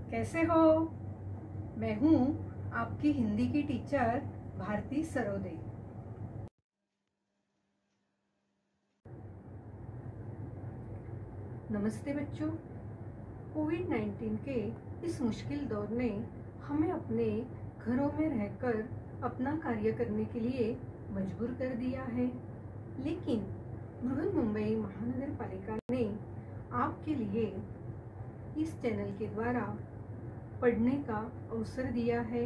कैसे हो? मैं हूँ आपकी हिंदी की टीचर भारती सरोदे। नमस्ते बच्चों। कोविड-19 के इस मुश्किल दौर ने हमें अपने घरों में रहकर अपना कार्य करने के लिए मजबूर कर दिया है, लेकिन बृहन्मुंबई महानगर पालिका ने आपके लिए इस चैनल के द्वारा पढ़ने का अवसर दिया है।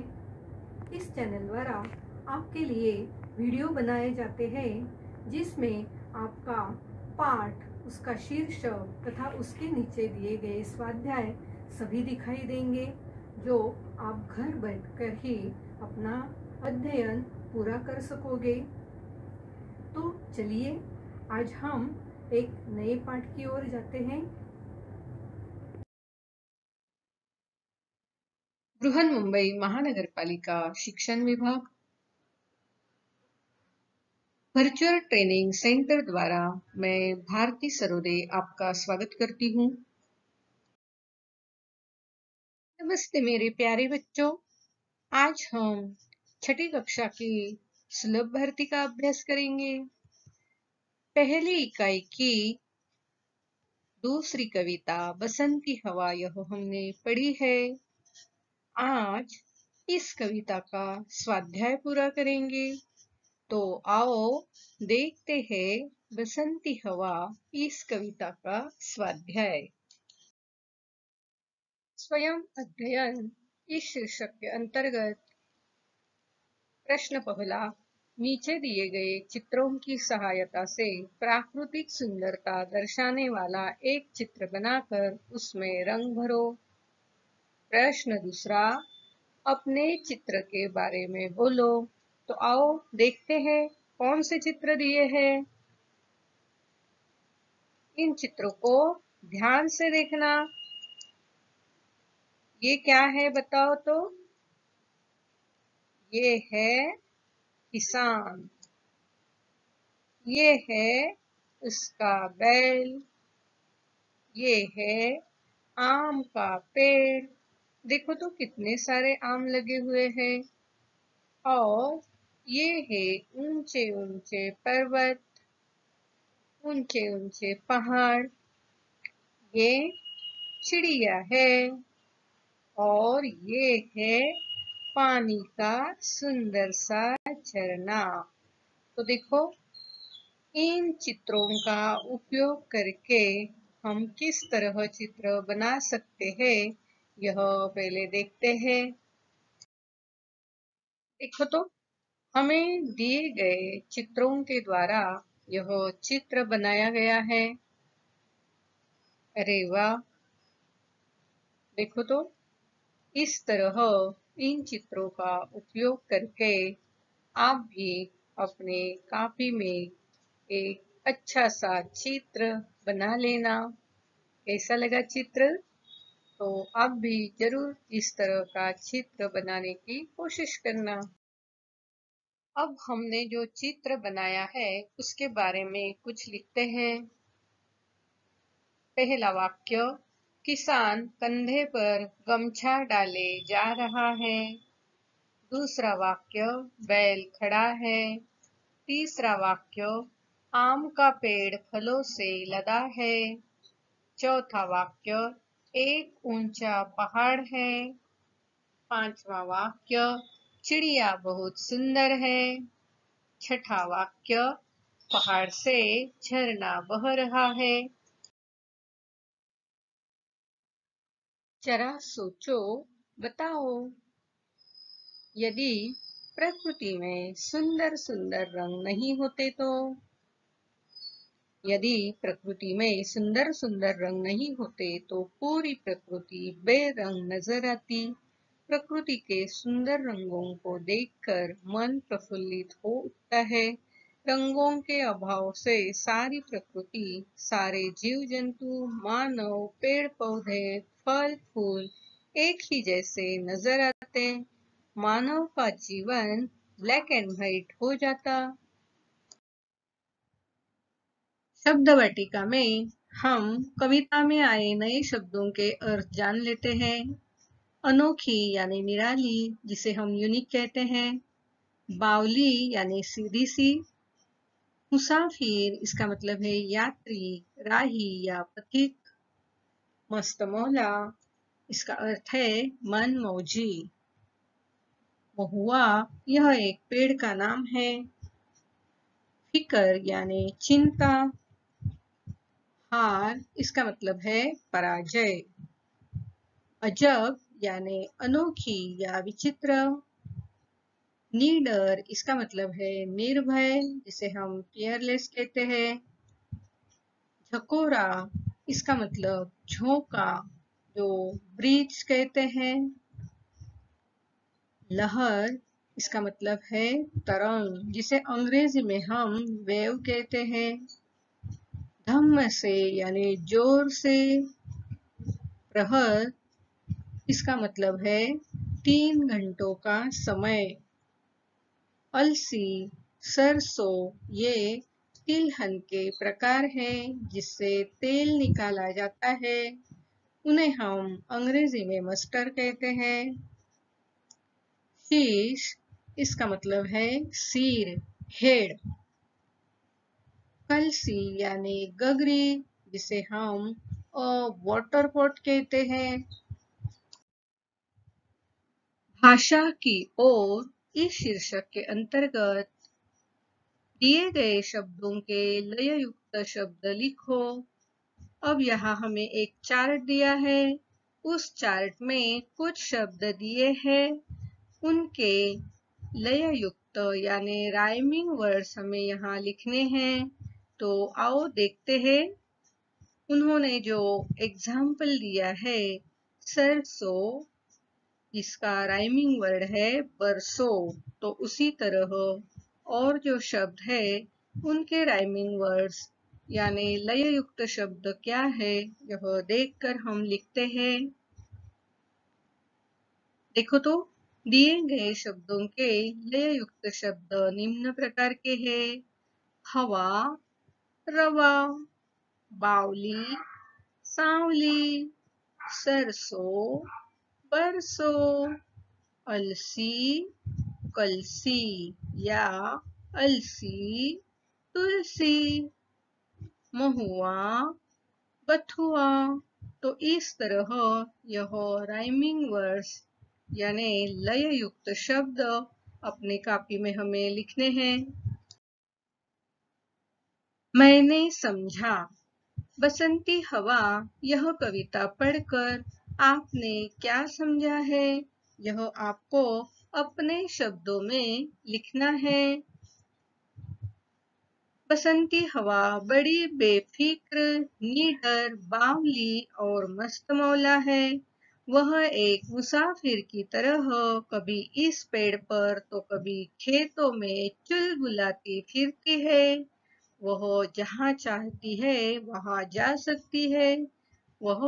इस चैनल द्वारा आपके लिए वीडियो बनाए जाते हैं जिसमें आपका पाठ, उसका शीर्षक तथा उसके नीचे दिए गए स्वाध्याय सभी दिखाई देंगे, जो आप घर बैठकर ही अपना अध्ययन पूरा कर सकोगे। तो चलिए आज हम एक नए पाठ की ओर जाते हैं। बृहन्मुंबई महानगर पालिका शिक्षण विभाग वर्चुअल ट्रेनिंग सेंटर द्वारा मैं भारती सरोदे आपका स्वागत करती हूँ। नमस्ते मेरे प्यारे बच्चों। आज हम छठी कक्षा की सुलभ भर्ती का अभ्यास करेंगे। पहली इकाई की दूसरी कविता बसंती हवा यह हमने पढ़ी है। आज इस कविता का स्वाध्याय पूरा करेंगे। तो आओ देखते हैं बसंती हवा इस कविता का स्वाध्याय। स्वयं अध्ययन इस शीर्षक के अंतर्गत प्रश्न पहला, नीचे दिए गए चित्रों की सहायता से प्राकृतिक सुंदरता दर्शाने वाला एक चित्र बनाकर उसमें रंग भरो। प्रश्न दूसरा, अपने चित्र के बारे में बोलो। तो आओ देखते हैं कौन से चित्र दिए हैं। इन चित्रों को ध्यान से देखना। ये क्या है बताओ तो? ये है किसान, ये है उसका बैल, ये है आम का पेड़। देखो तो कितने सारे आम लगे हुए हैं। और ये है ऊंचे ऊंचे पर्वत, ऊंचे ऊंचे पहाड़। ये चिड़िया है और ये है पानी का सुंदर सा झरना। तो देखो इन चित्रों का उपयोग करके हम किस तरह चित्र बना सकते हैं, यह पहले देखते हैं। देखो तो हमें दिए गए चित्रों के द्वारा यह चित्र बनाया गया है। अरे वाह! देखो तो इस तरह इन चित्रों का उपयोग करके आप भी अपने कॉपी में एक अच्छा सा चित्र बना लेना। कैसा लगा चित्र? तो आप भी जरूर इस तरह का चित्र बनाने की कोशिश करना। अब हमने जो चित्र बनाया है उसके बारे में कुछ लिखते हैं। पहला वाक्य, किसान कंधे पर गमछा डाले जा रहा है। दूसरा वाक्य, बैल खड़ा है। तीसरा वाक्य, आम का पेड़ फलों से लदा है। चौथा वाक्य, एक ऊंचा पहाड़ है। पांचवा वाक्य, चिड़िया बहुत सुंदर है। छठा वाक्य, पहाड़ से झरना बह रहा है। जरा सोचो, बताओ, यदि प्रकृति में सुंदर सुंदर रंग नहीं होते तो? यदि प्रकृति में सुंदर सुंदर रंग नहीं होते तो पूरी प्रकृति बेरंग नजर आती। प्रकृति के सुंदर रंगों को देखकर मन प्रफुल्लित हो उठता है। रंगों के अभाव से सारी प्रकृति, सारे जीव जंतु, मानव, पेड़ पौधे, फल फूल एक ही जैसे नजर आते। मानव का जीवन ब्लैक एंड व्हाइट हो जाता। शब्द वाटिका में हम कविता में आए नए शब्दों के अर्थ जान लेते हैं। अनोखी यानी निराली, जिसे हम यूनिक कहते हैं। बावली यानी सीधी सी। मुसाफिर, इसका मतलब है यात्री, राही या पथिक। मस्तमौला, इसका अर्थ है मन मौजी। महुआ, यह एक पेड़ का नाम है। फिकर यानी चिंता। हार, इसका मतलब है पराजय। अजब यानी अनोखी या विचित्र। नीडर, इसका मतलब है निर्भय, जिसे हम फियरलेस कहते हैं। झकोरा, इसका मतलब झोंका, जो ब्रीज कहते हैं। लहर, इसका मतलब है तरंग, जिसे अंग्रेजी में हम वेव कहते हैं। धम्म से यानी जोर से। प्रहर, इसका मतलब है 3 घंटों का समय। अलसी, सरसों, ये तिलहन के प्रकार हैं जिससे तेल निकाला जाता है। उन्हें हम अंग्रेजी में मस्टर्ड कहते हैं। शीश, इसका मतलब है सिर, हेड। कलसी यानी गगरी, जिसे हम वाटर पॉट कहते हैं। भाषा की ओर, इस शीर्षक के अंतर्गत दिए गए शब्दों के लययुक्त शब्द लिखो। अब यहाँ हमें एक चार्ट दिया है। उस चार्ट में कुछ शब्द दिए हैं, उनके लययुक्त यानी राइमिंग वर्ड्स हमें यहाँ लिखने हैं। तो आओ देखते हैं। उन्होंने जो एग्जाम्पल दिया है, सरसों, इसका राइमिंग वर्ड है बरसों। तो उसी तरह और जो शब्द है, उनके राइमिंग वर्ड्स यानी लययुक्त शब्द क्या है, यह देखकर हम लिखते हैं। देखो तो, दिए गए शब्दों के लययुक्त शब्द निम्न प्रकार के हैं। हवा, रवा, बावली, सांवली, सरसों, बरसों, अलसी, कलसी या अलसी, तुलसी, महुआ, बथुआ। तो इस तरह यह राइमिंग वर्ड्स यानी लययुक्त शब्द अपनी कॉपी में हमें लिखने हैं। मैंने समझा। बसंती हवा, यह कविता पढ़कर आपने क्या समझा है, यह आपको अपने शब्दों में लिखना है। बसंती हवा बड़ी बेफिक्र, निडर, बावली और मस्तमौला है। वह एक मुसाफिर की तरह कभी इस पेड़ पर तो कभी खेतों में चुलबुलाती फिरती है। वह जहाँ चाहती है वहाँ जा सकती है। वह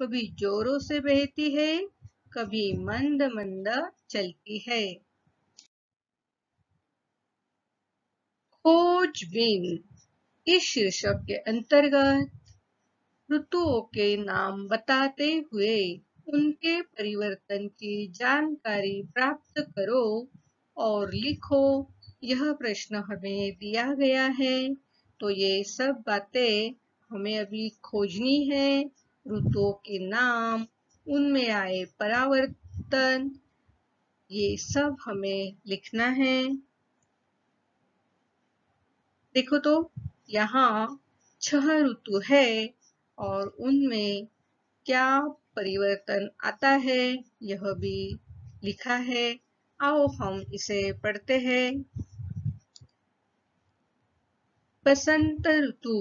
कभी जोरों से बहती है, कभी मंद मंद चलती है। खोजबीन, इस शीर्षक के अंतर्गत ऋतुओं के नाम बताते हुए उनके परिवर्तन की जानकारी प्राप्त करो और लिखो। यह प्रश्न हमें दिया गया है, तो ये सब बातें हमें अभी खोजनी है। ऋतुओं के नाम, उनमें आए परावर्तन, ये सब हमें लिखना है। देखो तो, यहाँ 6 ऋतु है और उनमें क्या परिवर्तन आता है, यह भी लिखा है। आओ हम इसे पढ़ते हैं। बसंत ऋतु।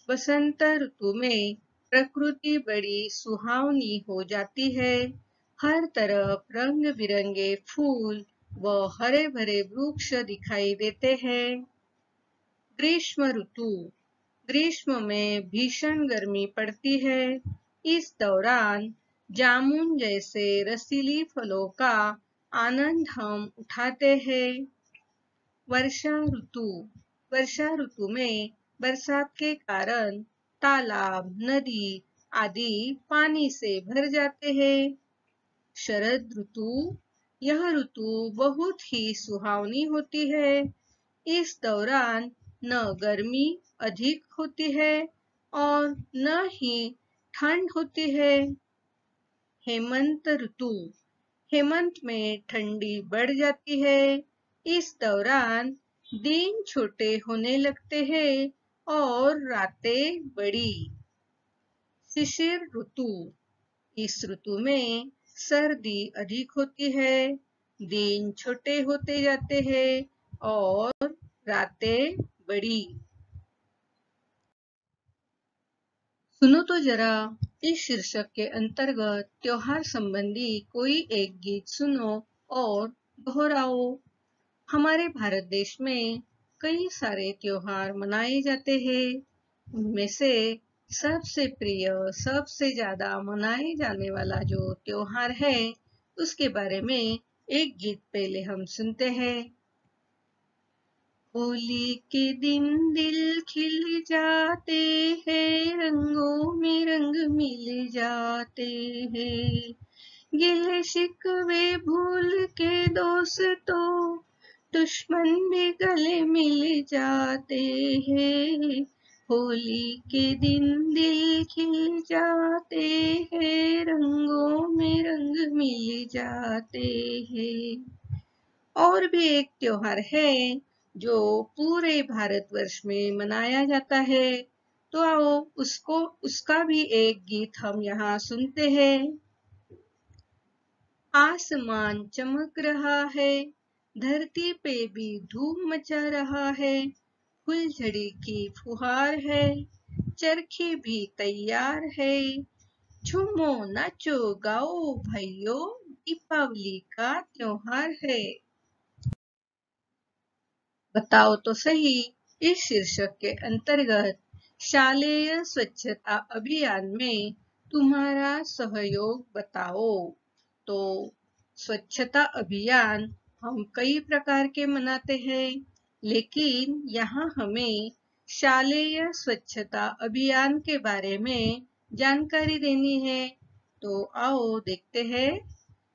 बसंत ऋतु में प्रकृति बड़ी सुहावनी हो जाती है। हर तरफ रंग बिरंगे फूल व हरे भरे वृक्ष दिखाई देते हैं। ग्रीष्म ऋतु। ग्रीष्म में भीषण गर्मी पड़ती है। इस दौरान जामुन जैसे रसीली फलों का आनंद हम उठाते हैं। वर्षा ऋतु। वर्षा ऋतु में बरसात के कारण तालाब, नदी आदि पानी से भर जाते हैं। शरद ऋतु। यह ऋतु बहुत ही सुहावनी होती है। इस दौरान न गर्मी अधिक होती है और न ही ठंड होती है। हेमंत ऋतु। हेमंत में ठंडी बढ़ जाती है। इस दौरान दिन छोटे होने लगते हैं और रातें बड़ी। शिशिर ऋतु। इस ऋतु में सर्दी अधिक होती है, दिन छोटे होते जाते हैं और रातें बड़ी। सुनो तो जरा, इस शीर्षक के अंतर्गत त्योहार संबंधी कोई एक गीत सुनो और दोहराओ। हमारे भारत देश में कई सारे त्योहार मनाए जाते हैं। उनमें से सबसे प्रिय, सबसे ज्यादा मनाए जाने वाला जो त्योहार है, उसके बारे में एक गीत पहले हम सुनते हैं। होली के दिन दिल खिल जाते हैं, रंगों में रंग मिल जाते हैं। गिले शिकवे भूल के दोस्तों, दुश्मन भी गले मिल जाते हैं। होली के दिन दिल खिल जाते हैं, रंगों में रंग मिल जाते हैं। और भी एक त्योहार है जो पूरे भारतवर्ष में मनाया जाता है, तो आओ उसका भी एक गीत हम यहाँ सुनते हैं। आसमान चमक रहा है, धरती पे भी धूम मचा रहा है। फुलझड़ी की फुहार है, चरखी भी तैयार है। झूमो नाचो गाओ भाइयों, दीपावली का त्योहार है। बताओ तो सही, इस शीर्षक के अंतर्गत शालेय स्वच्छता अभियान में तुम्हारा सहयोग बताओ। तो स्वच्छता अभियान हम कई प्रकार के मनाते हैं, लेकिन यहाँ हमें शालेय स्वच्छता अभियान के बारे में जानकारी देनी है। तो आओ देखते हैं।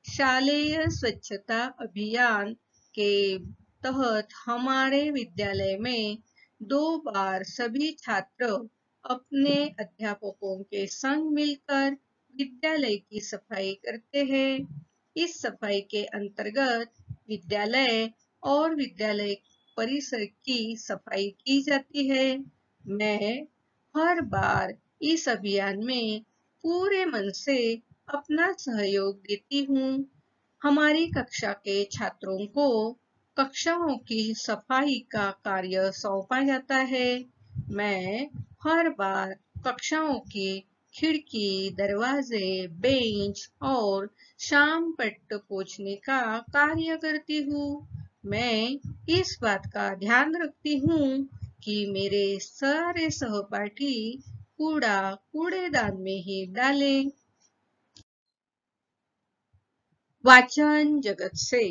शालेय स्वच्छता अभियान के तहत हमारे विद्यालय में 2 बार सभी छात्र अपने अध्यापकों के संग मिलकर विद्यालय की सफाई करते हैं। इस सफाई के अंतर्गत विद्यालय और विद्यालय परिसर की सफाई की जाती है। मैं हर बार इस अभियान में पूरे मन से अपना सहयोग देती हूँ। हमारी कक्षा के छात्रों को कक्षाओं की सफाई का कार्य सौंपा जाता है। मैं हर बार कक्षाओं की खिड़की, दरवाजे, बेंच और शाम पट्ट पोंछने का कार्य करती हूँ। मैं इस बात का ध्यान रखती हूँ कि मेरे सारे सहपाठी कूड़ा कूड़ेदान में ही डालें। वाचन जगत से,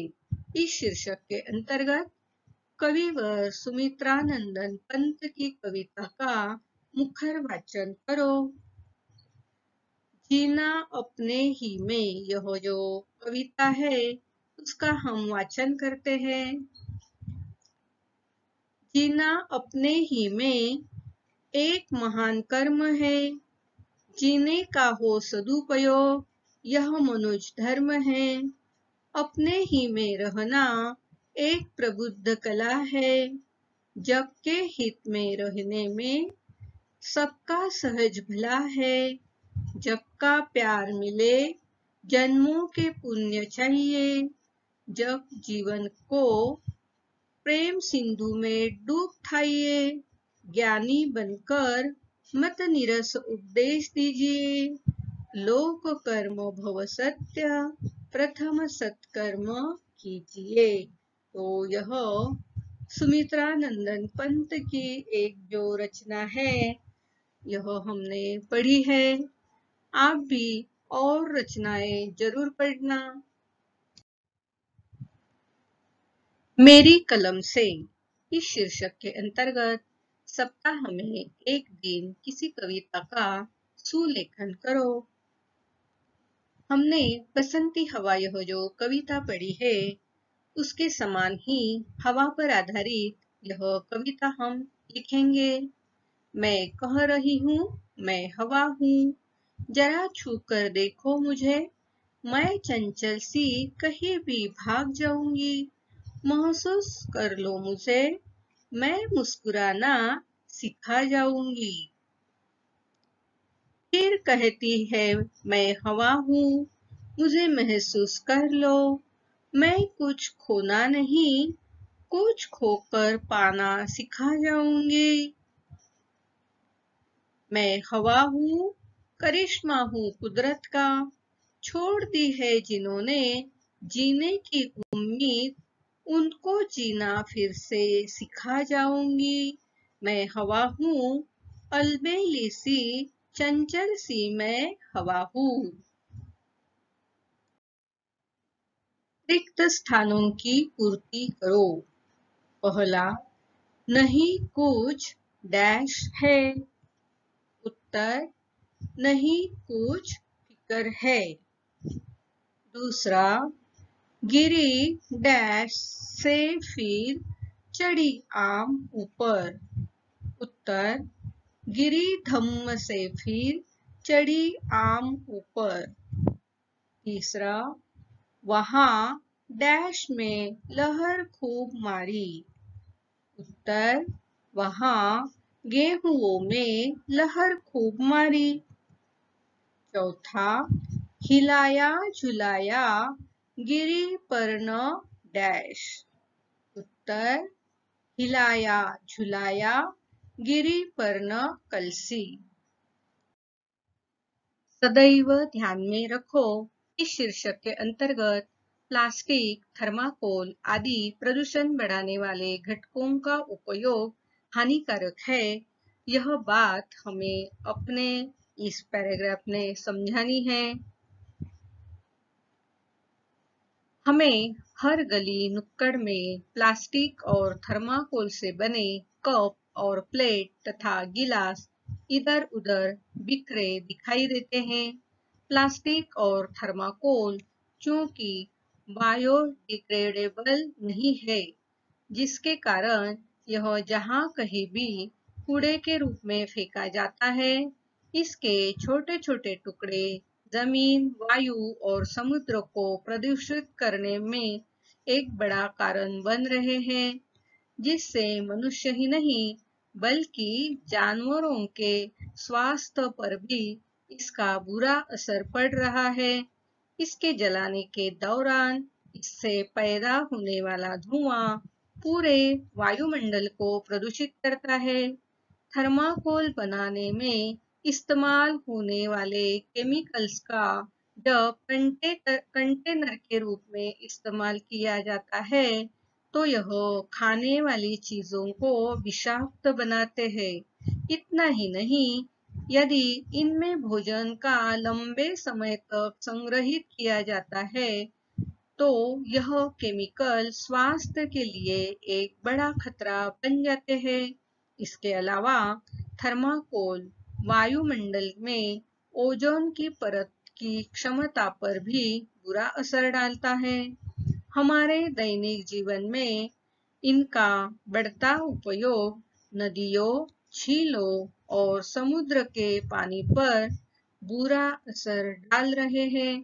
इस शीर्षक के अंतर्गत कविवर सुमित्रानंदन पंत की कविता का मुखर वाचन करो। जीना अपने ही में, यह जो कविता है उसका हम वाचन करते हैं। जीना अपने ही में एक महान कर्म है। जीने का हो सदुपयोग, यह मनुष्य धर्म है। अपने ही में रहना एक प्रबुद्ध कला है। जग के हित में रहने में सबका सहज भला है। जग का प्यार मिले, जन्मों के पुण्य चाहिए। जग जीवन को प्रेम सिंधु में डूब ठाइए। ज्ञानी बनकर मत निरस उपदेश दीजिए। लोक कर्म भव सत्य, प्रथम सत्कर्म कीजिए। तो यह सुमित्रानंदन पंत की एक जो रचना है, यह हमने पढ़ी है। आप भी और रचनाएं जरूर पढ़ना। मेरी कलम से, इस शीर्षक के अंतर्गत सप्ताह में एक दिन किसी कविता का सुलेखन करो। हमने बसंती हवा यह जो कविता पढ़ी है, उसके समान ही हवा पर आधारित यह कविता हम लिखेंगे। मैं कह रही हूँ, मैं हवा हूँ, जरा छू कर देखो मुझे, मैं चंचल सी कहीं भी भाग जाऊंगी, महसूस कर लो मुझे, मैं मुस्कुराना सिखा जाऊंगी। फिर कहती है, मैं हवा हूँ, मुझे महसूस कर लो, मैं कुछ खोना नहीं, कुछ खोकर पाना सिखा जाऊंगी। मैं हवा हूँ, करिश्मा हूँ कुदरत का, छोड़ दी है जिन्होंने जीने की उम्मीद, उनको जीना फिर से सिखा जाऊंगी। मैं हवा हूँ, अलबेली सी, चंचल सी मैं हवा हूँ। रिक्त स्थानों की पूर्ति करो। पहला, नहीं कुछ डैश है। उत्तर, नहीं कुछ फिकर है। दूसरा, गिरी डैश से फिर चढ़ी आम ऊपर। उत्तर, गिरी धम्म से फिर चढ़ी आम ऊपर। तीसरा, वहां डैश में लहर खूब मारी। उत्तर, वहां गेहुओं में लहर खूब मारी। चौथा, हिलाया झुलाया गिरी पर न डैश। उत्तर, हिलाया झुलाया गिरी पर न कलसी। सदैव ध्यान में रखो, इस शीर्षक के अंतर्गत प्लास्टिक, थर्माकोल आदि प्रदूषण बढ़ाने वाले घटकों का उपयोग हानिकारक है। यह बात हमें अपने इस पैराग्राफ में समझानी है। हमें हर गली नुक्कड़ में प्लास्टिक और थर्माकोल से बने कप और प्लेट तथा गिलास इधर उधर बिखरे दिखाई देते हैं। प्लास्टिक और थर्माकोल चूंकि बायोडिग्रेडेबल नहीं है, जिसके कारण यह जहां कहीं भी कूड़े के रूप में फेंका जाता है, इसके छोटे छोटे टुकड़े जमीन, वायु और समुद्र को प्रदूषित करने में एक बड़ा कारण बन रहे हैं, जिससे मनुष्य ही नहीं बल्कि जानवरों के स्वास्थ्य पर भी इसका बुरा असर पड़ रहा है। इसके जलाने के दौरान इससे पैदा होने वाला धुआं पूरे वायुमंडल को प्रदूषित करता है। थर्माकोल बनाने में इस्तेमाल होने वाले केमिकल्स का जब कंटेनर के रूप में इस्तेमाल किया जाता है, तो यह खाने वाली चीजों को विषाक्त बनाते हैं। इतना ही नहीं, यदि इनमें भोजन का लंबे समय तक संग्रहित किया जाता है, तो यह केमिकल स्वास्थ्य के लिए एक बड़ा खतरा बन जाते हैं। इसके अलावा थर्माकोल वायुमंडल में ओजोन की परत की क्षमता पर भी बुरा असर डालता है। हमारे दैनिक जीवन में इनका बढ़ता उपयोग नदियों, झीलों और समुद्र के पानी पर बुरा असर डाल रहे हैं।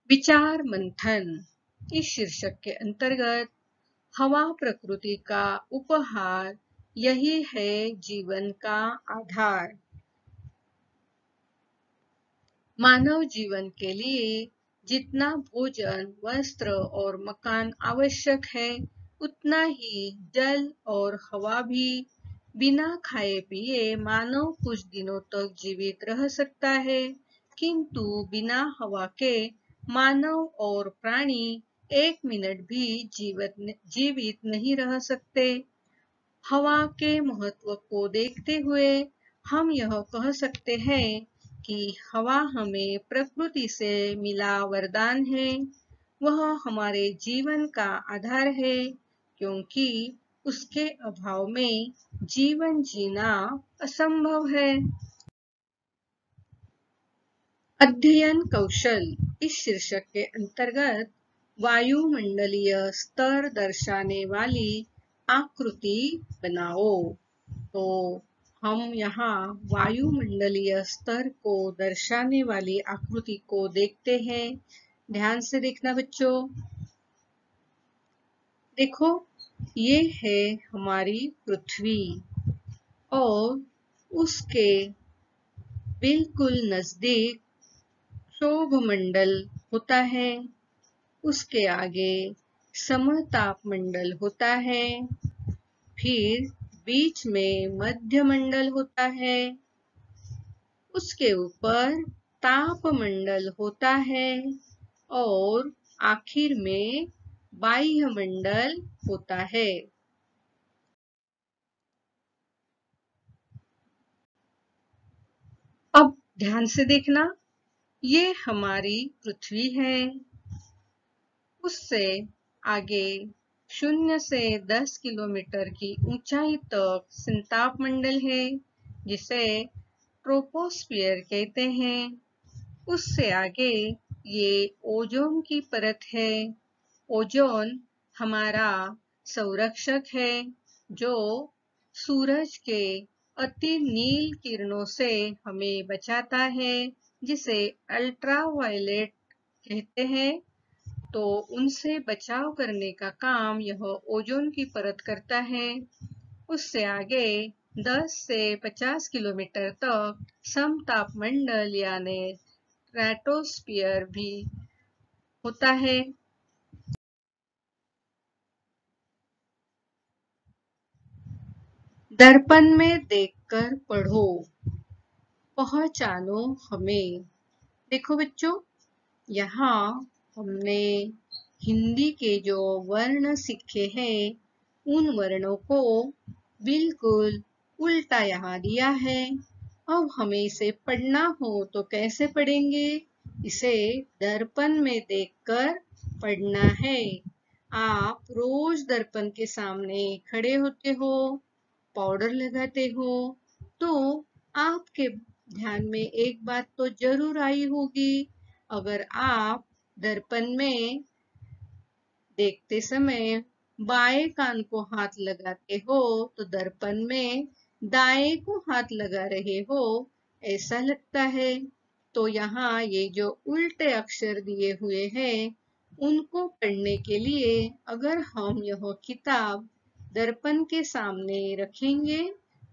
विचार मंथन, इस शीर्षक के अंतर्गत हवा प्रकृति का उपहार, यही है जीवन का आधार। मानव जीवन के लिए जितना भोजन, वस्त्र और मकान आवश्यक है, उतना ही जल और हवा भी। बिना खाए पिए मानव कुछ दिनों तक जीवित रह सकता है, किंतु बिना हवा के मानव और प्राणी एक मिनट भी जीवित नहीं रह सकते। हवा के महत्व को देखते हुए हम यह कह सकते हैं कि हवा हमें प्रकृति से मिला वरदान है। वह हमारे जीवन का आधार है, क्योंकि उसके अभाव में जीवन जीना असंभव है। अध्ययन कौशल इस शीर्षक के अंतर्गत वायुमंडलीय स्तर दर्शाने वाली आकृति बनाओ। तो हम यहाँ वायुमंडलीय स्तर को दर्शाने वाली आकृति को देखते हैं। ध्यान से देखना बच्चों। देखो, ये है हमारी पृथ्वी और उसके बिल्कुल नजदीक क्षोभमंडल होता है। उसके आगे समताप मंडल होता है। फिर बीच में मध्यमंडल होता है। उसके ऊपर तापमंडल होता है और आखिर में बाह्य मंडल होता है। अब ध्यान से देखना, ये हमारी पृथ्वी है। उससे आगे 0 से 10 किलोमीटर की ऊंचाई तक संताप मंडल है, जिसे ट्रोपोस्फियर कहते हैं। उससे आगे ये ओजोन की परत है। ओजोन हमारा संरक्षक है, जो सूरज के अति नील किरणों से हमें बचाता है, जिसे अल्ट्रावायलेट कहते हैं। तो उनसे बचाव करने का काम यह ओजोन की परत करता है। उससे आगे 10 से 50 किलोमीटर तक समतापमंडल यानी स्ट्रेटोस्फियर भी होता है। दर्पण में देखकर पढ़ो, पहचानो हमें। देखो बच्चों, यहाँ हमने हिंदी के जो वर्ण सीखे हैं, उन वर्णों को बिल्कुल उल्टा यहाँ दिया है। अब हमें इसे पढ़ना हो तो कैसे पढ़ेंगे? इसे दर्पण में देखकर पढ़ना है। आप रोज दर्पण के सामने खड़े होते हो, पाउडर लगाते हो, तो आपके ध्यान में एक बात तो जरूर आई होगी। अगर आप दर्पण में देखते समय बाएं कान को हाथ लगाते हो तो दर्पण में दाएं को हाथ लगा रहे हो, ऐसा लगता है। तो यहाँ ये जो उल्टे अक्षर दिए हुए हैं, उनको पढ़ने के लिए अगर हम यह किताब दर्पण के सामने रखेंगे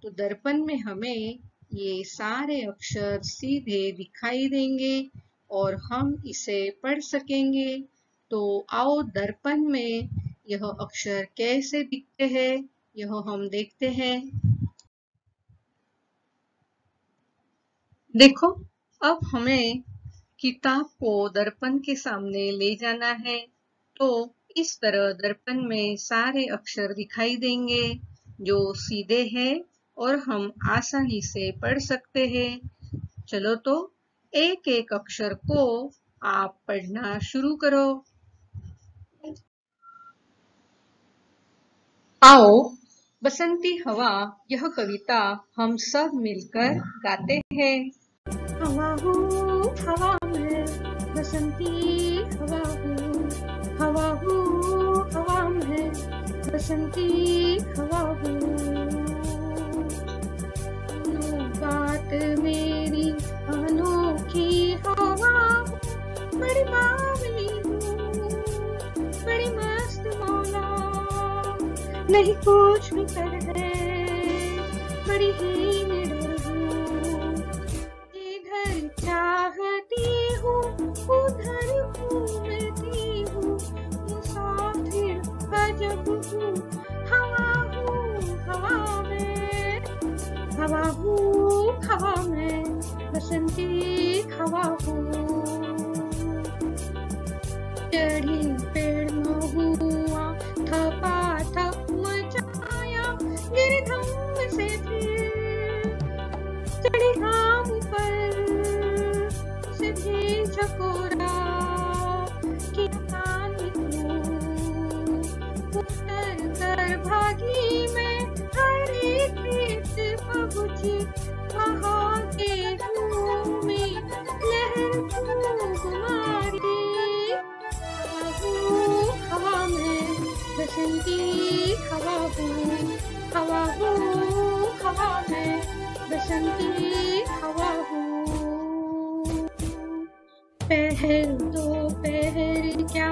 तो दर्पण में हमें ये सारे अक्षर सीधे दिखाई देंगे और हम इसे पढ़ सकेंगे। तो आओ दर्पण में यह अक्षर कैसे दिखते हैं, यह हम देखते हैं। देखो, अब हमें किताब को दर्पण के सामने ले जाना है। तो इस तरह दर्पण में सारे अक्षर दिखाई देंगे जो सीधे हैं और हम आसानी से पढ़ सकते हैं। चलो तो एक एक अक्षर को आप पढ़ना शुरू करो। आओ बसंती हवा यह कविता हम सब मिलकर गाते हैं। हवा हूँ हवा में बसंती हवा हूँ, हवा हूँ हवा में बसंती हवा हूँ। बात मेरी अनोखी हवा, बड़ी बावली हूँ, बड़ी मस्त मौला, नहीं कुछ भी कर है, बड़ी ही निडर हूँ। इधर चाहती हूँ उधर घूमती हूँ, मुसाफिर अजब हूँ, हवा हूँ हवा में, हवा हूँ हवा में बसंती हवा हूँ। चढ़ी पेड़ महुआ थपा थप मचाया, गिरधम से फिर चढ़ी आम पर से भी चकोरा कि कान निकलूं, उतर कर भागी मैं हरी प्रीत पहुंची, वहाँ के में लहर कुमारी, हवा में बसंती हवा हूँ, हवा हूँ, हवा में बसंती हवा हूँ। पहर दो पहर क्या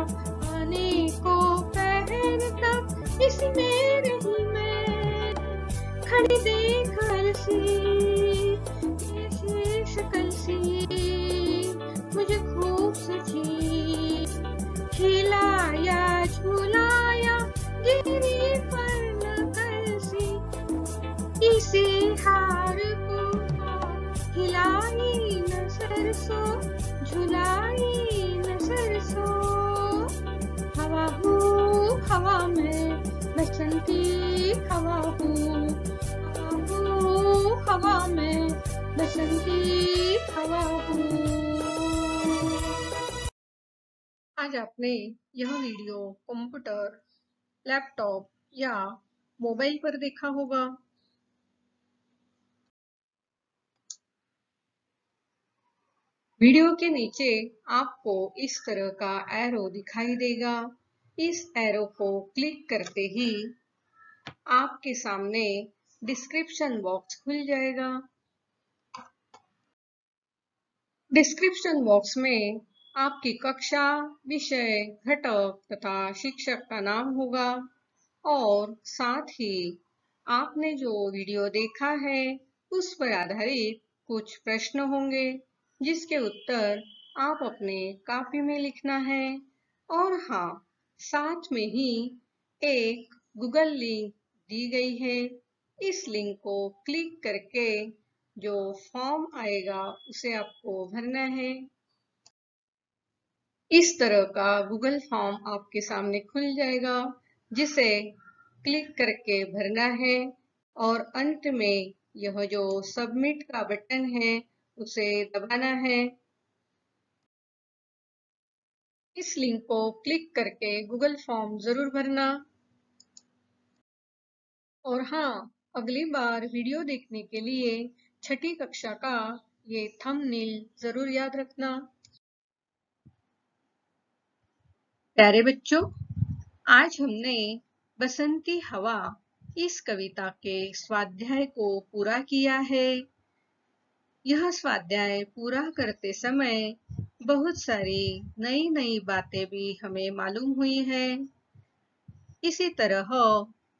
आने को पहर तक इसमें रही मैं, खड़ी देख अलसी ऐसे शकल सी, मुझे खूब सची, खिलाया झुलाया गिरी पर नकल सी, इसी हार को हिलाई न सरसों, झुलाई न सरसों। हवा हूँ हवा में बसंती हवा हूँ, हवा हूँ हवा में बसंती हवा हूँ। आज आपने यह वीडियो कंप्यूटर, लैपटॉप या मोबाइल पर देखा होगा। वीडियो के नीचे आपको इस तरह का एरो दिखाई देगा। इस एरो को क्लिक करते ही आपके सामने डिस्क्रिप्शन बॉक्स खुल जाएगा। डिस्क्रिप्शन बॉक्स में आपकी कक्षा, विषय, घटक तथा शिक्षक का नाम होगा और साथ ही आपने जो वीडियो देखा है उस पर आधारित कुछ प्रश्न होंगे जिसके उत्तर आप अपने कॉपी में लिखना है। और हाँ, साथ में ही एक गूगल लिंक दी गई है। इस लिंक को क्लिक करके जो फॉर्म आएगा उसे आपको भरना है। इस तरह का गूगल फॉर्म आपके सामने खुल जाएगा जिसे क्लिक करके भरना है और अंत में यह जो सबमिट का बटन है उसे दबाना है। इस लिंक को क्लिक करके गूगल फॉर्म जरूर भरना। और हाँ, अगली बार वीडियो देखने के लिए छठी कक्षा का ये थंबनेल जरूर याद रखना। प्यारे बच्चों, आज हमने बसंती हवा इस कविता के स्वाध्याय को पूरा किया है। यह स्वाध्याय पूरा करते समय बहुत सारी नई नई बातें भी हमें मालूम हुई हैं। इसी तरह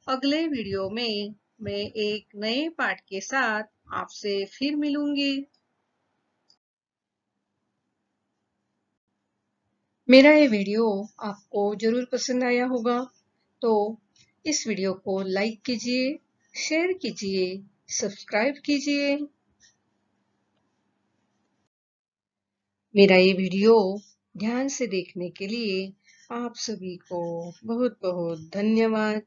अगले वीडियो में मैं एक नए पाठ के साथ आपसे फिर मिलूंगी। मेरा ये वीडियो आपको जरूर पसंद आया होगा, तो इस वीडियो को लाइक कीजिए, शेयर कीजिए, सब्सक्राइब कीजिए। मेरा ये वीडियो ध्यान से देखने के लिए आप सभी को बहुत बहुत धन्यवाद।